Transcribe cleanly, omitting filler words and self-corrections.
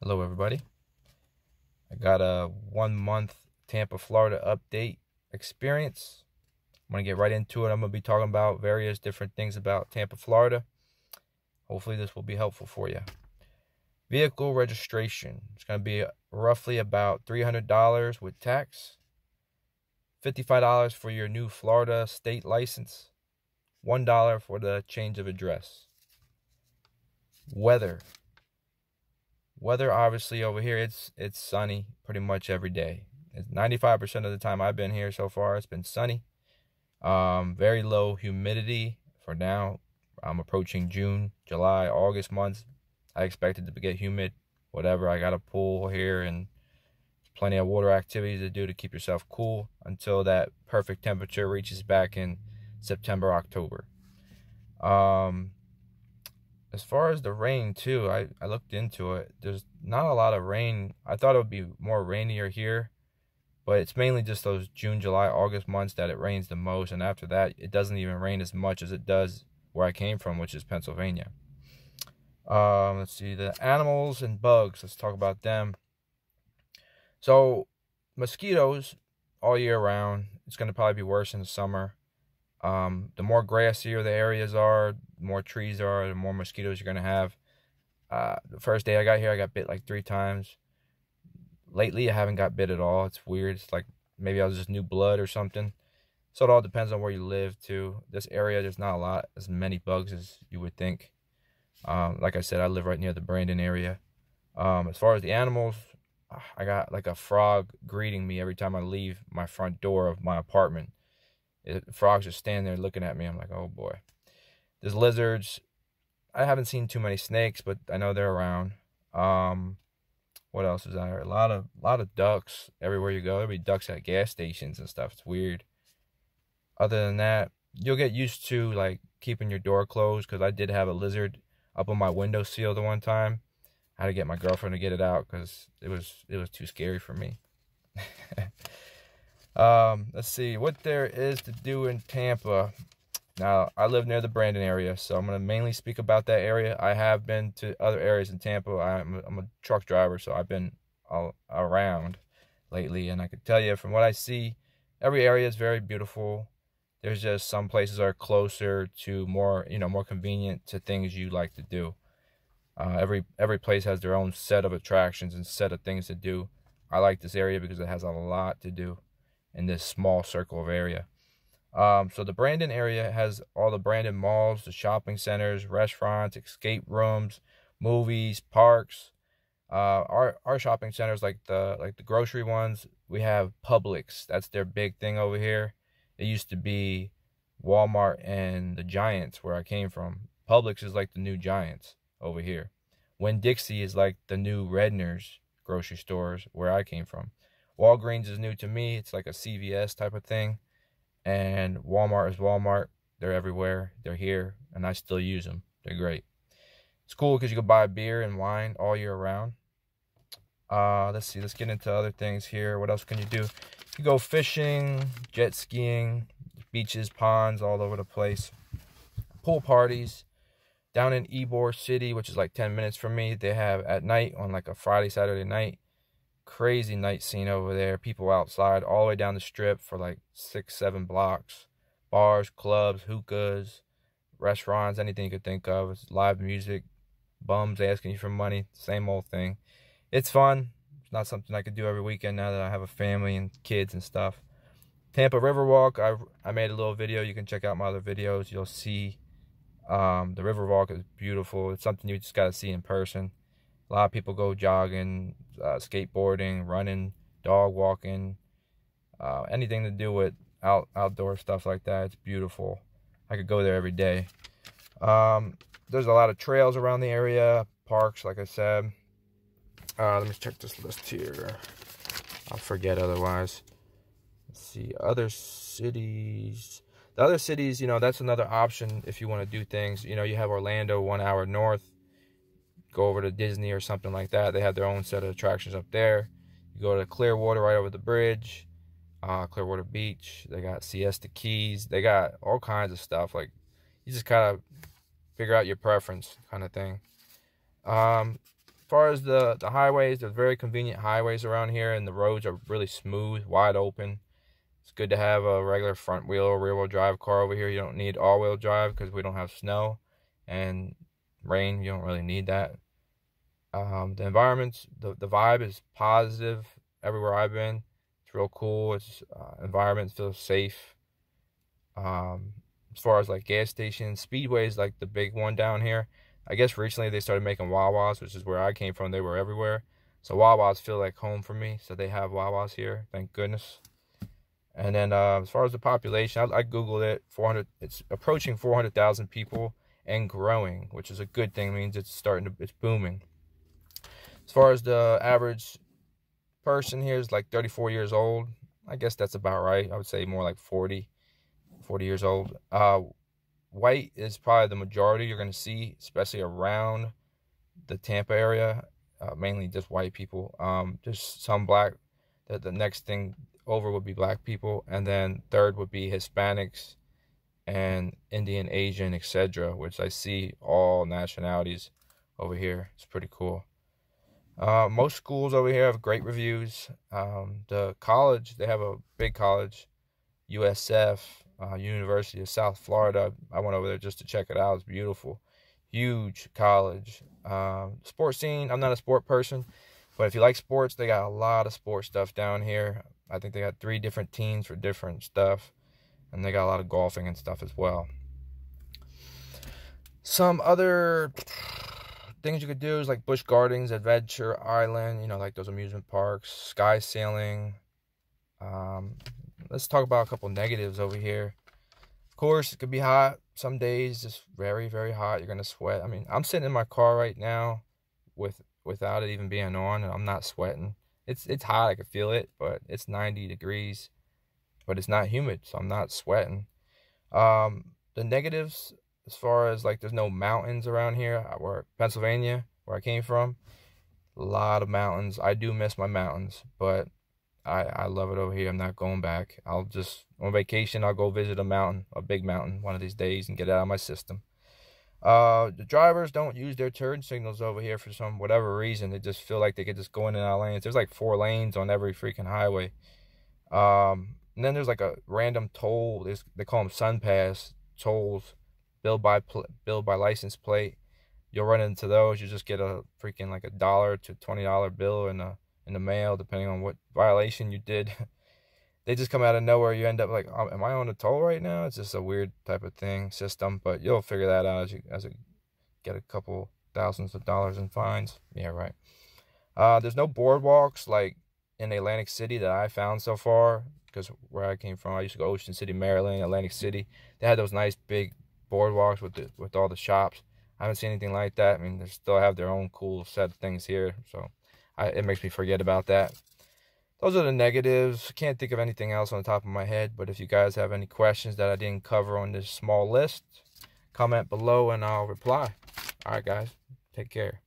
Hello everybody. I got a 1 month Tampa, Florida update experience. I'm going to get right into it. I'm going to be talking about various different things about Tampa, Florida. Hopefully this will be helpful for you. Vehicle registration. It's going to be roughly about $300 with tax. $55 for your new Florida state license. $1 for the change of address. Weather, obviously over here, it's sunny pretty much every day. 95% of the time I've been here so far, it's been sunny. Very low humidity for now. I'm approaching June, July, August months. I expect it to get humid. Whatever, I got a pool here and plenty of water activities to do to keep yourself cool until that perfect temperature reaches back in September, October. As far as the rain too, I looked into it. There's not a lot of rain. I thought it would be more rainier here, but it's mainly just those June, July, August months that it rains the most, and after that it doesn't even rain as much as it does where I came from, which is Pennsylvania. Let's see, the animals and bugs, let's talk about them. So mosquitoes all year round. It's going to probably be worse in the summer. The more grassier the areas are, the more trees there are, the more mosquitoes you're going to have. The first day I got here, I got bit like 3 times. Lately, I haven't got bit at all. It's weird. It's like maybe I was just new blood or something. So it all depends on where you live, too. This area, there's not as many bugs as you would think. Like I said, I live right near the Brandon area. As far as the animals, I got like a frog greeting me every time I leave my front door of my apartment. Frogs just stand there looking at me. I'm like, oh boy. There's lizards. I haven't seen too many snakes, but I know they're around. What else is there? A lot of ducks everywhere you go. There'll be ducks at gas stations and stuff. It's weird. Other than that, you'll get used to like keeping your door closed, because I did have a lizard up on my windowsill the one time. I had to get my girlfriend to get it out because it was too scary for me. Let's see what there is to do in Tampa. Now, I live near the Brandon area, so I'm going to mainly speak about that area. I have been to other areas in Tampa. I'm a truck driver, so I've been all around lately, and I can tell you from what I see, every area is very beautiful. There's just some places are closer to more convenient to things you like to do. Every place has their own set of attractions and set of things to do. I like this area because it has a lot to do in this small circle of area. So the Brandon area has all the Brandon malls, the shopping centers, restaurants, escape rooms, movies, parks. Our shopping centers, like the grocery ones, we have Publix. That's their big thing over here. It used to be Walmart and the Giants where I came from. Publix is like the new Giants over here. Winn-Dixie is like the new Redner's grocery stores where I came from. Walgreens is new to me. It's like a CVS type of thing. And Walmart is Walmart. They're everywhere. They're here, and I still use them. They're great. It's cool because you can buy beer and wine all year round. Let's see. Let's get into other things here. What else can you do? You can go fishing, jet skiing, beaches, ponds all over the place. Pool parties. Down in Ybor City, which is like 10 minutes from me, they have at night on like a Friday, Saturday night, crazy night scene over there. People outside all the way down the strip for like 6-7 blocks. Bars, clubs, hookahs, restaurants, anything you could think of. It's live music, bums asking you for money, same old thing. It's fun. It's not something I could do every weekend now that I have a family and kids and stuff. Tampa Riverwalk, I made a little video. You can check out my other videos. You'll see the Riverwalk is beautiful. It's something you just got to see in person. A lot of people go jogging, skateboarding, running, dog walking, anything to do with outdoor stuff like that. It's beautiful. I could go there every day. There's a lot of trails around the area, parks, like I said. Let me check this list here. I'll forget otherwise. Let's see, other cities. The other cities, that's another option if you want to do things. You have Orlando, 1 hour north. Go over to Disney or something like that. They have their own set of attractions up there. You go to Clearwater right over the bridge, Clearwater Beach. They got Siesta Keys. They got all kinds of stuff. Like, you just kind of figure out your preference kind of thing. far as the highways, there's very convenient highways around here, and the roads are really smooth, wide open. It's good to have a regular front wheel or rear wheel drive car over here. You don't need all wheel drive because we don't have snow and rain. You don't really need that. The environment, the vibe is positive everywhere I've been. It's real cool. It's environment feels safe. As far as like gas stations, Speedway is like the big one down here. I guess recently they started making Wawas, which is where I came from. They were everywhere. So Wawas feel like home for me. So they have Wawas here, thank goodness. And then as far as the population, I Googled it. It's approaching 400,000 people and growing, which is a good thing. It means it's booming. As far as the average person here is like 34 years old. I guess that's about right. I would say more like 40 years old. White is probably the majority you're going to see, especially around the Tampa area. Mainly just white people. There's some black. The next thing over would be black people, and then third would be Hispanics and Indian, Asian, etc., which I see all nationalities over here. It's pretty cool. Most schools over here have great reviews. The college, they have a big college, USF, University of South Florida. I went over there just to check it out. It's beautiful. Huge college. Sports scene, I'm not a sport person, but if you like sports, they got a lot of sports stuff down here. I think they got 3 different teams for different stuff, and they got a lot of golfing and stuff as well. Some other things you could do is like Busch Gardens, Adventure Island, you know, like those amusement parks, sky sailing. Let's talk about a couple negatives over here. Of course, it could be hot. Some days, just very, very hot. You're going to sweat. I mean, I'm sitting in my car right now without it even being on, and I'm not sweating. It's hot. I can feel it, but it's 90 degrees. But it's not humid, so I'm not sweating. The negatives, as far as like there's no mountains around here, where Pennsylvania, where I came from, a lot of mountains. I do miss my mountains, but I love it over here. I'm not going back. I'll just, on vacation, I'll go visit a mountain, a big mountain, one of these days and get it out of my system. The drivers don't use their turn signals over here for some whatever reason. They just feel like they could just go in and out of lanes. There's like 4 lanes on every freaking highway. And then there's like a random toll. They call them Sun Pass tolls, billed by license plate. You'll run into those. You just get a freaking like $1 to $20 bill in the mail, depending on what violation you did. They just come out of nowhere. You end up like, am I on a toll right now? It's just a weird type of system, but you'll figure that out as you get a couple thousands of dollars in fines. Yeah, right. There's no boardwalks like in Atlantic City that I found so far, because where I came from, I used to go Ocean City, Maryland, Atlantic City. They had those nice big boardwalks with all the shops. I haven't seen anything like that. I mean, they still have their own cool set of things here, so it makes me forget about that. Those are the negatives. Can't think of anything else on the top of my head, but if you guys have any questions that I didn't cover on this small list, comment below and I'll reply. All right, guys, take care.